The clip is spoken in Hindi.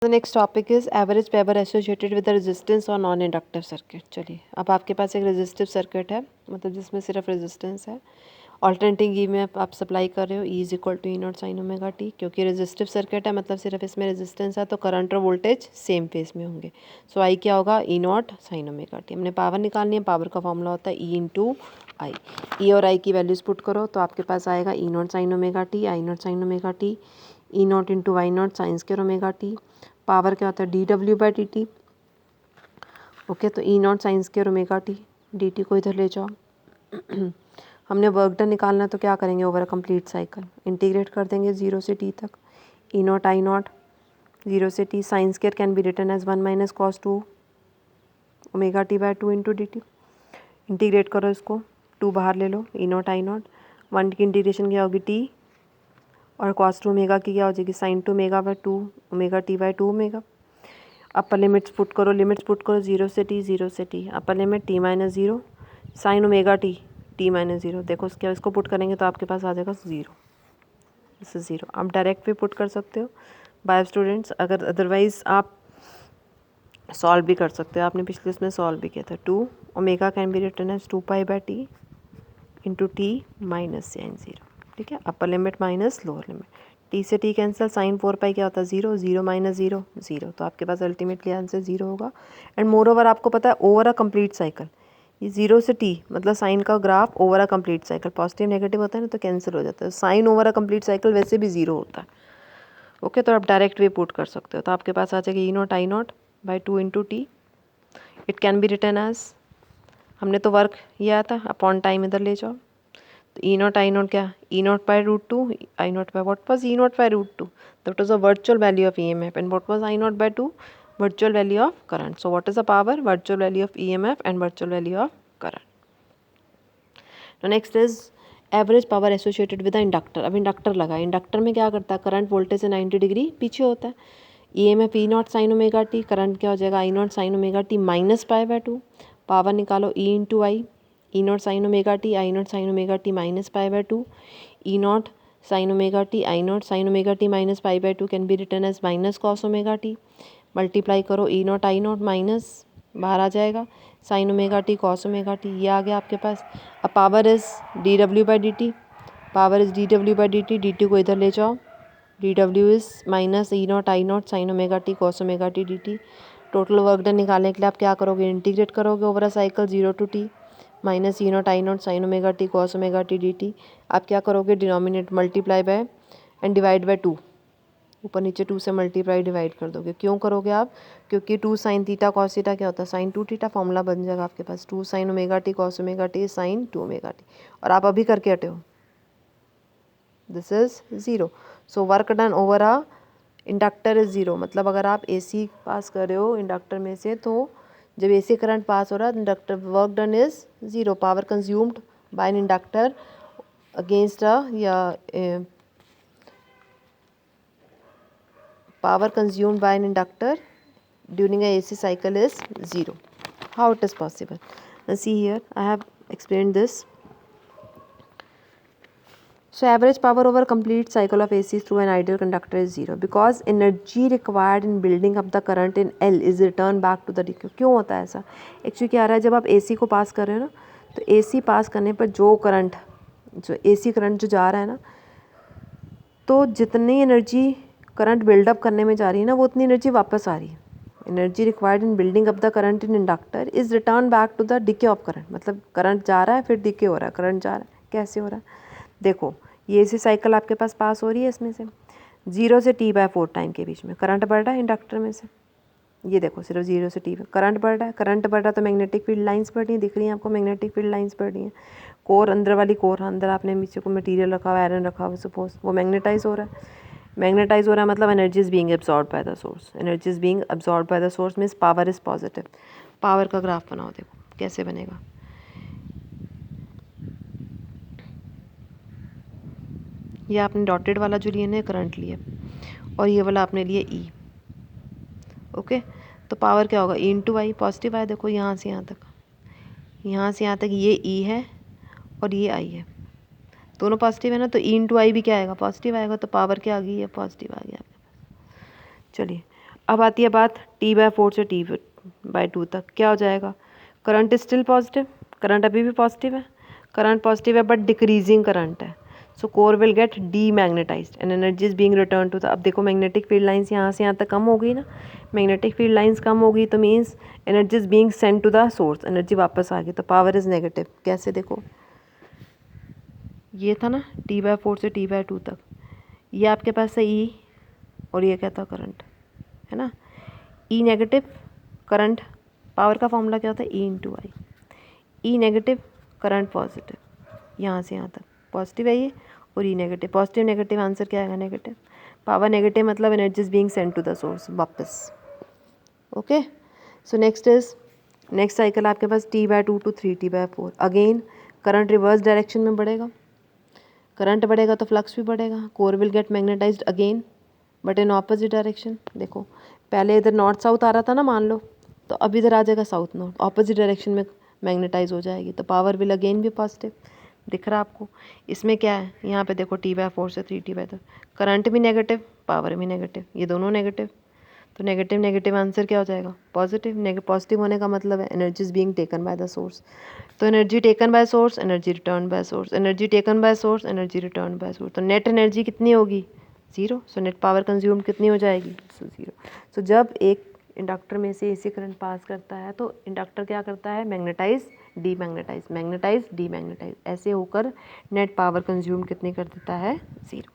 The next topic is average power associated with the resistance और नॉन इंडक्टिव सर्किट। चलिए, अब आपके पास एक रेजिस्टिव सर्किट है, मतलब जिसमें सिर्फ रेजिस्टेंस है। ऑल्टरनेटिंग ई में आप सप्लाई कर रहे हो, E is equal to E not sine omega t. क्योंकि रेजिस्टिव सर्किट है मतलब सिर्फ इसमें रेजिस्टेंस है, तो करंट और वोल्टेज सेम फेस में होंगे। सो आई क्या होगा, ई नॉट साइन ओमेगा टी। हमने पावर निकालनी है, पावर का फॉर्मूला होता है ई इंटू आई। ई और आई की वैल्यूज पुट करो तो आपके पास आएगा E not sine omega T, I naught sine omega T, E naught into Y naught sine square omega T. Power क्या होता है, D W by D T. Okay, तो E not sine square omega T, D T को इधर ले जाओ। हमने वर्क डन निकालना है तो क्या करेंगे, over a complete cycle integrate कर देंगे 0 से टी तक। ई नॉट आई नॉट 0 से t, sine square can be written as 1 minus cos 2 omega t by 2 into d t. Integrate करो इसको, 2 बाहर ले लो, ई नॉट आई नॉट, 1 की इंटीग्रेशन क्या होगी टी, और कॉस 2 ओमेगा की क्या हो जाएगी sine 2 omega by 2 omega t by 2 omega. Upper limits put करो, 0 से टी, 0 से t, upper limit t minus 0 sine omega t, t minus 0। देखो क्या, इसको पुट करेंगे तो आपके पास आ जाएगा 0, दिस इज 0। आप डायरेक्ट भी पुट कर सकते हो बाय स्टूडेंट्स, अगर अदरवाइज आप सॉल्व भी कर सकते हो। आपने पिछले इसमें सॉल्व भी किया था। 2 omega can be written as 2 pi by T into T minus sine 0। ठीक है, upper limit minus lower limit, T से टी कैंसिल, साइन 4 पाई क्या होता है 0, 0 माइनस 0 0, तो आपके पास अल्टीमेटली आंसर 0 होगा। एंड मोर ओवर आपको पता है ओवर अ कंप्लीट साइकिल, ये 0 से टी मतलब साइन का graph over a complete cycle, positive negative होता है ना तो कैंसिल हो जाता है। Sine over a complete cycle वैसे भी 0 होता है। ओके, तो आप डायरेक्ट वे पुट कर सकते हो, तो आपके पास आ जाएगा E naught I naught by 2 into T. It can be written as, हमने तो वर्क ये आया था, अपॉन टाइम इधर ले जाओ, तो ई नॉट आई नॉट क्या, E naught by root 2, I naught by what was E naught by root 2, that was a virtual value of EMF, and what was I naught by 2, virtual value of current. So what is the power, virtual value of EMF and virtual value of current. Now next is average power associated with the inductor. अब इंडक्टर लगा, इंडक्टर में क्या करता है, करंट वोल्टेज से 90 डिग्री पीछे होता है। EMF E not sine omega T, current क्या हो जाएगा I naught sine omega T minus pi by 2। Power निकालो, E into I, E not sine omega T, I naught sine omega T minus pi by 2, E not sine omega T, I naught sine omega T minus pi by 2 can be written as minus cos omega T. Multiply करो, E naught I naught minus बाहर आ जाएगा, sine omega T cos omega T, ये आ गया आपके पास। अब power is D W by D T, power is D W by D T, D T को इधर ले जाओ, D W is minus E naught I naught sine omega T cos omega T D T. Total work done निकालने के लिए आप क्या करोगे, इंटीग्रेट करोगे over a cycle 0 to T minus E naught I naught sine omega T cos omega T D T. आप क्या करोगे, denominate multiply by and divide by 2, ऊपर नीचे 2 से मल्टीप्लाई डिवाइड कर दोगे। क्यों करोगे आप, क्योंकि 2 साइन थीटा कॉस थीटा क्या होता है साइन 2 थीटा, फॉर्मूला बन जाएगा आपके पास 2 sine omega T cos omega T sine 2 omega T, और आप अभी करके हटे हो, this is 0। So work done over a inductor is 0, मतलब अगर आप AC पास कर रहे हो इंडक्टर में से, तो जब AC करंट पास हो रहा है inductor work done is 0। Power consumed by an inductor against या power consumed by an inductor during a AC cycle is 0. How it is possible? Now see here, I have explained this. So average power over complete cycle of AC through an ideal conductor is 0 because energy required in building up the current in L is returned back to the DC. क्यों होता है ऐसा? एक्चुअली क्या आ रहा है, जब आप AC को पास कर रहे हो ना, तो AC पास करने पर जो करंट, जो AC करंट जो जा रहा है ना, तो जितनी एनर्जी करंट बिल्डअप करने में जा रही है ना, वो उतनी एनर्जी वापस आ रही है। Energy required in building up the current in inductor is return back to the decay of current, मतलब करंट जा रहा है फिर डिके हो रहा है, करंट जा रहा है, कैसे हो रहा है देखो, ये ऐसी साइकिल आपके पास पास हो रही है, इसमें से 0 से t बाय 4 टाइम के बीच में करंट बढ़ रहा है इंडक्टर में से, ये देखो सिर्फ 0 से t करंट बढ़ रहा है, करंट बढ़ रहा है तो मैग्नेटिक फील्ड लाइंस बढ़ रही हैं, दिख रही हैं आपको मैग्नेटिक फील्ड लाइंस बढ़ रही हैं। कोर अंदर वाली कोर, अंदर आपने नीचे को मटीरियल रखा हुआ, आयरन रखा हुआ सपोज, वो मैग्नेटाइज हो रहा है, मैग्नेटाइज हो रहा है मतलब energy is being absorb by the source, energy is being absorb by the source means power is positive. Power का ग्राफ बनाओ, देखो कैसे बनेगा, ये आपने डॉटेड वाला जो लिए ना करंट लिया, और ये वाला आपने लिए E। ओके, तो पावर क्या होगा, E इंटू आई, पॉजिटिव आई, देखो यहाँ से यहाँ तक, यहाँ से यहाँ तक ये E है और ये I है, दोनों पॉजिटिव है ना, तो E इंटू आई भी क्या आएगा, पॉजिटिव आएगा, तो पावर क्या आ गई है, पॉजिटिव आ गया आपके पास। चलिए, अब आती है बात T/4 से T/2 तक, क्या हो जाएगा? Current is still positive, current अभी भी पॉजिटिव है, करंट पॉजिटिव है बट डिक्रीजिंग करंट है, so core will get demagnetised and energy is being return to the, अब देखो मैग्नेटिक फील्ड लाइंस यहाँ से यहाँ तक कम हो गई ना, मैग्नेटिक फील्ड लाइंस कम हो गई तो means energy is being sent to the source, energy वापस आ गई, तो पावर इज नेगेटिव। कैसे? देखो ये था ना T/4 से T/2 तक, ये आपके पास है E और ये क्या था? करंट, है ना। E नेगेटिव करंट, पावर का फॉर्मूला क्या होता है? E/I। E negative current positive, यहाँ से यहाँ तक पॉजिटिव है ये, और E negative, positive negative answer क्या आएगा? नेगेटिव। पावर नेगेटिव मतलब energy is being sent to the source वापस। ओके, सो नेक्स्ट साइकिल आपके पास T/2 to 3T/4, again current reverse direction में बढ़ेगा, करंट बढ़ेगा तो फ्लक्स भी बढ़ेगा, core will get magnetized again but in opposite direction. देखो पहले इधर नॉर्थ साउथ आ रहा था ना मान लो, तो अब इधर आ जाएगा साउथ नॉर्थ, ऑपोजिट डायरेक्शन में मैग्नेटाइज हो जाएगी, तो पावर विल अगेन भी पॉजिटिव। दिख रहा आपको? इसमें क्या है, यहाँ पे देखो T/4 से 3T/2, करंट भी नेगेटिव पावर भी नेगेटिव, ये दोनों नेगेटिव, तो नेगेटिव नेगेटिव आंसर क्या हो जाएगा? पॉजिटिव। पॉजिटिव होने का मतलब है energy is being taken by the source, तो energy taken by source, energy return by source, energy taken by source, energy return by source, तो नेट एनर्जी कितनी होगी? 0। सो नेट पावर कंज्यूम्ड कितनी हो जाएगी? 0। सो जब एक इंडक्टर में से एसी करंट पास करता है तो इंडक्टर क्या करता है? मैग्नेटाइज डीमैग्नेटाइज, मैग्नेटाइज डीमैग्नेटाइज, ऐसे होकर नेट पावर कंज्यूम कितनी कर देता है? 0।